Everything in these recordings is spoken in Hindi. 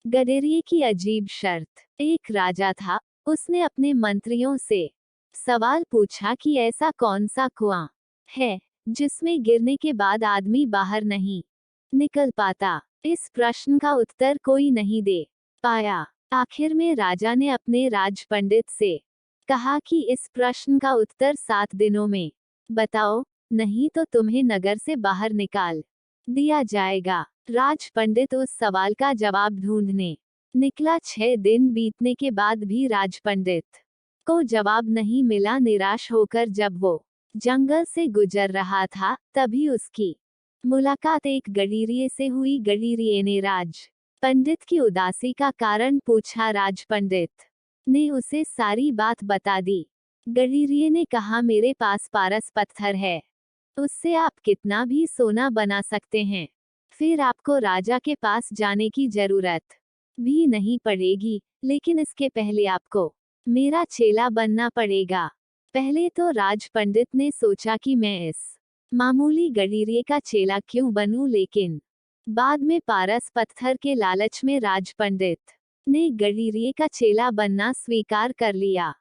गडेरिये की अजीब शर्त। एक राजा था, उसने अपने मंत्रियों से सवाल पूछा कि ऐसा कौन सा कुआं है जिसमें गिरने के बाद आदमी बाहर नहीं निकल पाता। इस प्रश्न का उत्तर कोई नहीं दे पाया। आखिर में राजा ने अपने राज पंडित से कहा कि इस प्रश्न का उत्तर 7 दिनों में बताओ, नहीं तो तुम्हें नगर से बाहर निकाल दिया जाएगा। राज पंडित उस सवाल का जवाब ढूंढने निकला। 6 दिन बीतने के बाद भी राज पंडित को जवाब नहीं मिला। निराश होकर जब वो जंगल से गुजर रहा था, तभी उसकी मुलाकात एक गडीरिये से हुई। गडीरिये ने राज पंडित की उदासी का कारण पूछा। राज पंडित ने उसे सारी बात बता दी। गडीरिये ने कहा, मेरे पास पारस पत्थर है, उससे आप कितना भी सोना बना सकते हैं। फिर आपको राजा के पास जाने की जरूरत भी नहीं पड़ेगी, लेकिन इसके पहले आपको मेरा चेला बनना पड़ेगा। पहले तो राज पंडित ने सोचा कि मैं इस मामूली गडीरिये का चेला क्यों बनूं, लेकिन बाद में पारस पत्थर के लालच में राज पंडित ने गडीरिये का चेला बनना स्वीकार कर लिया।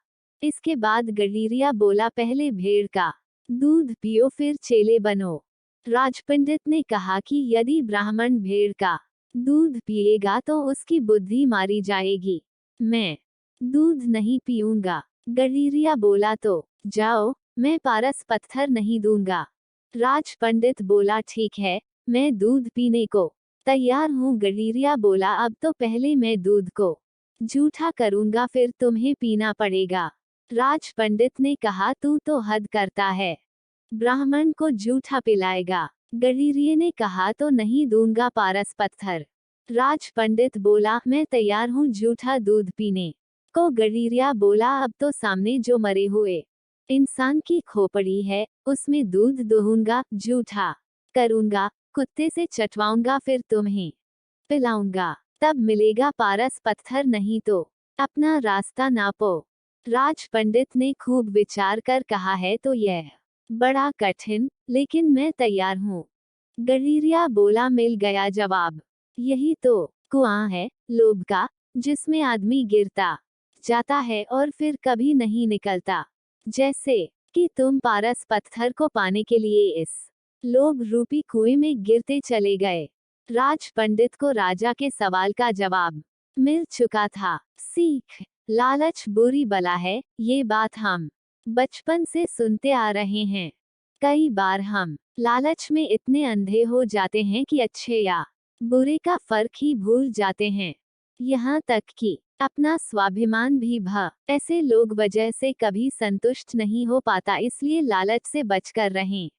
इसके बाद गडीरिया बोला, पहले भेड़ का दूध पियो फिर चेले बनो। राजपंडित ने कहा कि यदि ब्राह्मण भेड़ का दूध पिएगा तो उसकी बुद्धि मारी जाएगी। मैं दूध नहीं पीऊंगा। गडीरिया बोला, तो जाओ, मैं पारस पत्थर नहीं दूंगा। राजपंडित बोला, ठीक है, मैं दूध पीने को तैयार हूँ। गडीरिया बोला, अब तो पहले मैं दूध को जूठा करूंगा, फिर तुम्हें पीना पड़ेगा। राज पंडित ने कहा, तू तो हद करता है, ब्राह्मण को जूठा पिलाएगा। गडीरिये ने कहा, तो नहीं दूंगा पारस पत्थर। राज पंडित बोला, मैं तैयार हूँ जूठा दूध पीने को। गडीरिया बोला, अब तो सामने जो मरे हुए इंसान की खोपड़ी है, उसमें दूध दूंगा, जूठा करूंगा, कुत्ते से चटवाऊंगा, फिर तुम्हें पिलाऊंगा, तब मिलेगा पारस पत्थर, नहीं तो अपना रास्ता नापो। राज पंडित ने खूब विचार कर कहा, है तो यह बड़ा कठिन, लेकिन मैं तैयार हूँ। गडीरिया बोला, मिल गया जवाब। यही तो कुआं है लोभ का, जिसमें आदमी गिरता जाता है और फिर कभी नहीं निकलता। जैसे कि तुम पारस पत्थर को पाने के लिए इस लोभ रूपी कुएं में गिरते चले गए। राज पंडित को राजा के सवाल का जवाब मिल चुका था। सीख, लालच बुरी बला है, ये बात हम बचपन से सुनते आ रहे हैं। कई बार हम लालच में इतने अंधे हो जाते हैं कि अच्छे या बुरे का फर्क ही भूल जाते हैं। यहाँ तक कि अपना स्वाभिमान भी ऐसे लोग वजह से कभी संतुष्ट नहीं हो पाता, इसलिए लालच से बचकर रहें।